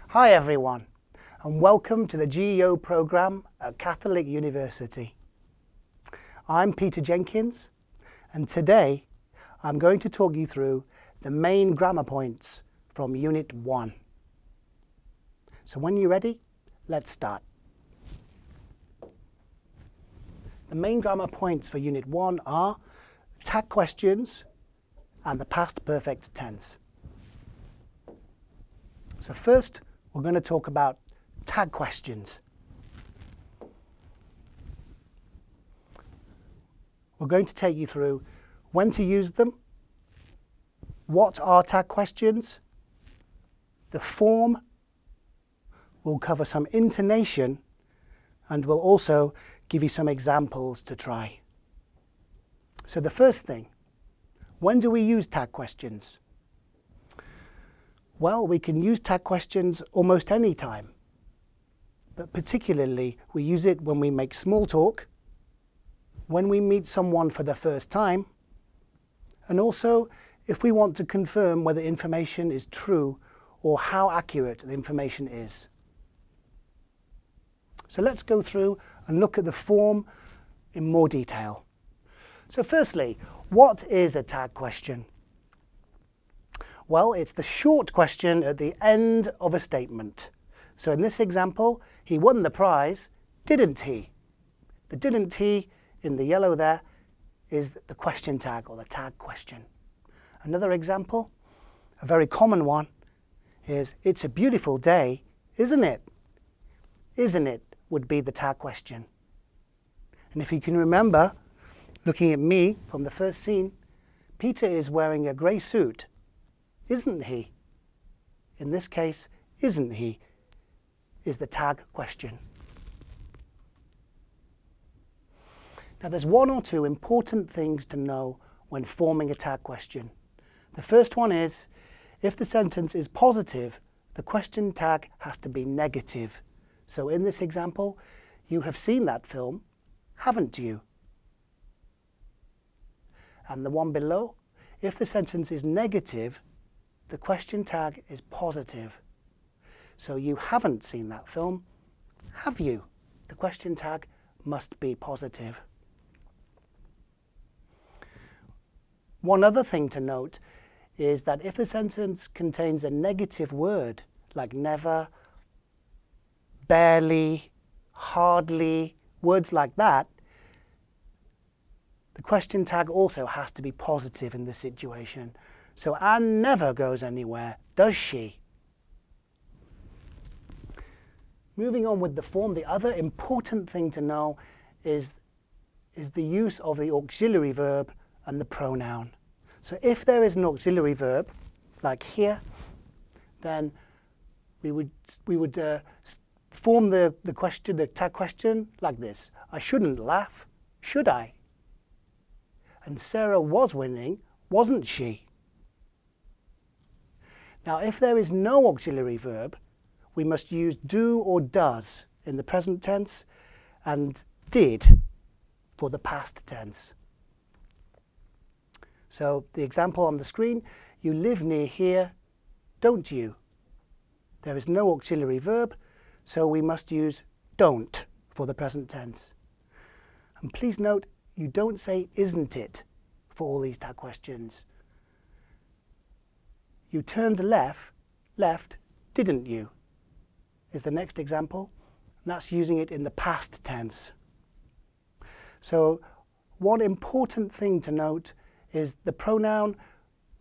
Hi everyone, and welcome to the GEO program at Catholic University. I'm Peter Jenkins, and today I'm going to talk you through the main grammar points from Unit 1. So when you're ready, let's start. The main grammar points for Unit 1 are tag questions and the past perfect tense. So first, we're going to talk about tag questions. We're going to take you through when to use them, what are tag questions, the form, we'll cover some intonation, and we'll also give you some examples to try. So the first thing, when do we use tag questions? Well, we can use tag questions almost any time, but particularly we use it when we make small talk, when we meet someone for the first time, and also if we want to confirm whether information is true or how accurate the information is. So let's go through and look at the form in more detail. So firstly, what is a tag question? Well, it's the short question at the end of a statement. So in this example, he won the prize, didn't he? The didn't he in the yellow there is the question tag or the tag question. Another example, a very common one, is it's a beautiful day, isn't it? Isn't it would be the tag question. And if you can remember, looking at me from the first scene, Peter is wearing a grey suit. Isn't he? In this case, isn't he is the tag question. Now there's one or two important things to know when forming a tag question. The first one is, if the sentence is positive, the question tag has to be negative. So in this example, you have seen that film, haven't you? And the one below, if the sentence is negative, the question tag is positive. So you haven't seen that film, have you? The question tag must be positive. One other thing to note is that if the sentence contains a negative word, like never, barely, hardly, words like that, the question tag also has to be positive in this situation. So Anne never goes anywhere, does she? Moving on with the form, the other important thing to know is the use of the auxiliary verb and the pronoun. So if there is an auxiliary verb, like here, then we would form the tag question like this. I shouldn't laugh, should I? And Sarah was winning, wasn't she? Now, if there is no auxiliary verb, we must use do or does in the present tense and did for the past tense. So the example on the screen, you live near here, don't you? There is no auxiliary verb, so we must use don't for the present tense. And please note, you don't say isn't it for all these tag questions. You turned left, didn't you? Is the next example. And that's using it in the past tense. So one important thing to note is the pronoun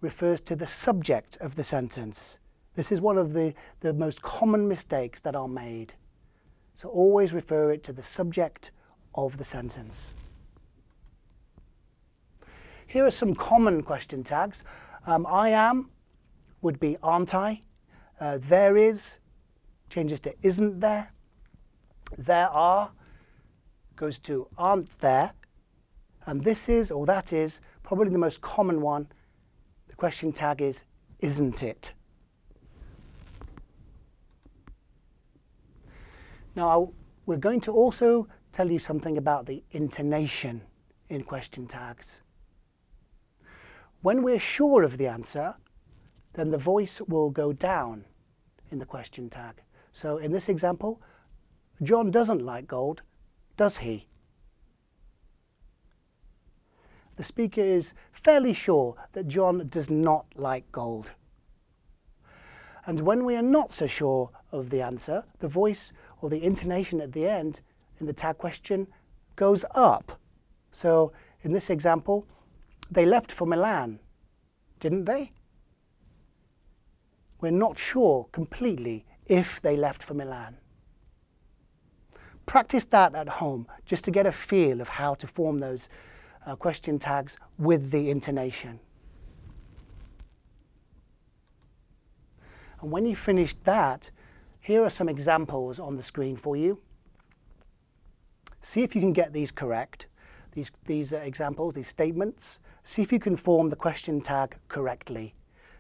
refers to the subject of the sentence. This is one of the most common mistakes that are made. So always refer it to the subject of the sentence. Here are some common question tags. I am would be aren't I. There is changes to isn't there. There are goes to aren't there. And this is or that is probably the most common one. The question tag is isn't it. Now we're going to also tell you something about the intonation in question tags. When we're sure of the answer, then the voice will go down in the question tag. So in this example, John doesn't like gold, does he? The speaker is fairly sure that John does not like gold. And when we are not so sure of the answer, the voice or the intonation at the end in the tag question goes up. So in this example, they left for Milan, didn't they? We're not sure completely if they left for Milan. Practice that at home just to get a feel of how to form those question tags with the intonation. And when you've finished that, here are some examples on the screen for you. See if you can get these correct, these examples, these statements. See if you can form the question tag correctly.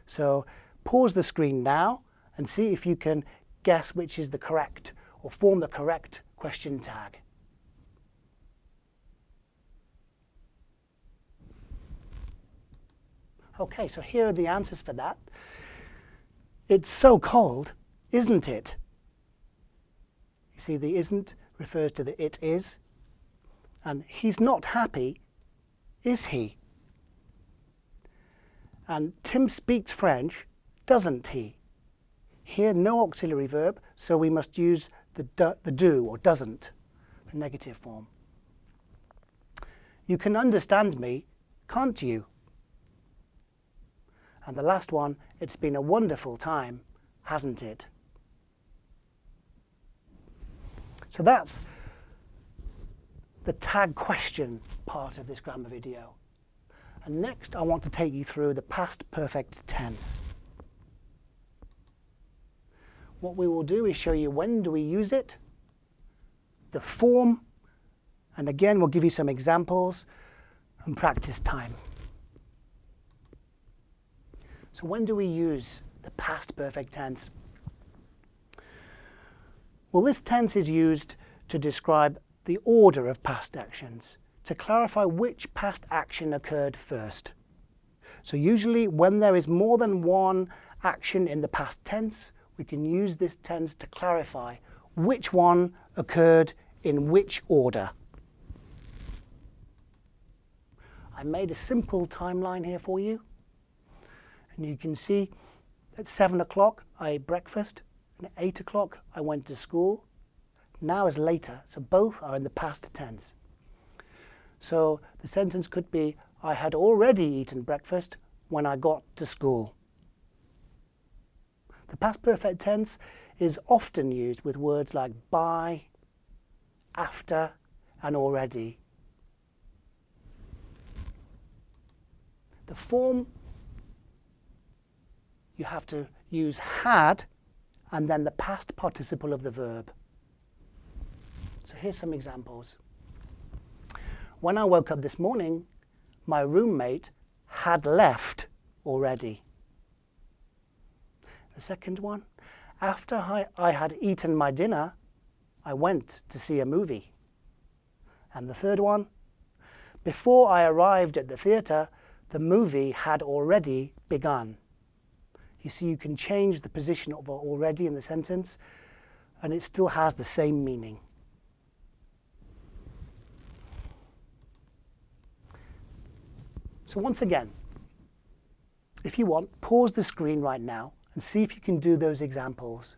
So pause the screen now and see if you can guess which is the correct or form the correct question tag. Okay, so here are the answers for that. It's so cold, isn't it? You see, the isn't refers to the it is. And he's not happy, is he? And Tim speaks French, doesn't he? Here, no auxiliary verb, so we must use the do or doesn't, the negative form. You can understand me, can't you? And the last one, it's been a wonderful time, hasn't it? So that's the tag question part of this grammar video. And next, I want to take you through the past perfect tense. What we will do is show you when do we use it, the form, and again, we'll give you some examples and practice time. So when do we use the past perfect tense? Well, this tense is used to describe the order of past actions, to clarify which past action occurred first. So usually when there is more than one action in the past tense, we can use this tense to clarify which one occurred in which order. I made a simple timeline here for you. And you can see at 7 o'clock I ate breakfast, and at 8 o'clock I went to school. Now is later, so both are in the past tense. So the sentence could be, I had already eaten breakfast when I got to school. The past perfect tense is often used with words like by, after, and already. The form, you have to use had and then the past participle of the verb. So here's some examples. When I woke up this morning, my roommate had left already. The second one, after I had eaten my dinner, I went to see a movie. And the third one, before I arrived at the theatre, the movie had already begun. You see, you can change the position of already in the sentence, and it still has the same meaning. So once again, if you want, pause the screen right now and see if you can do those examples.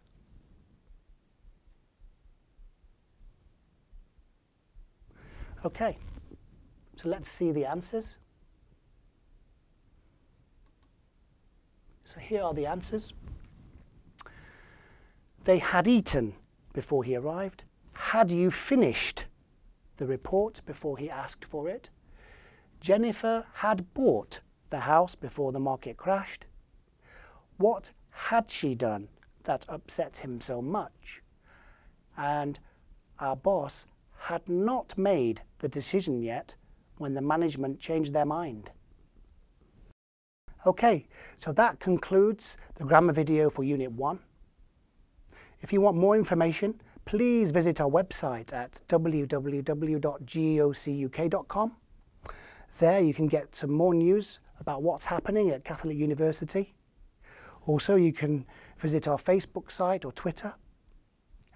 Okay, so let's see the answers. So here are the answers. They had eaten before he arrived. Had you finished the report before he asked for it? Jennifer had bought the house before the market crashed. What had she done that upset him so much? And our boss had not made the decision yet when the management changed their mind. Okay, so that concludes the grammar video for Unit 1. If you want more information, please visit our website at www.geocuk.com. There you can get some more news about what's happening at Catholic University. Also, you can visit our Facebook site or Twitter,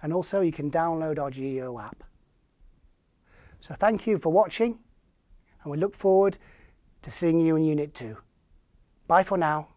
and also you can download our GEO app. So thank you for watching, and we look forward to seeing you in Unit 2. Bye for now.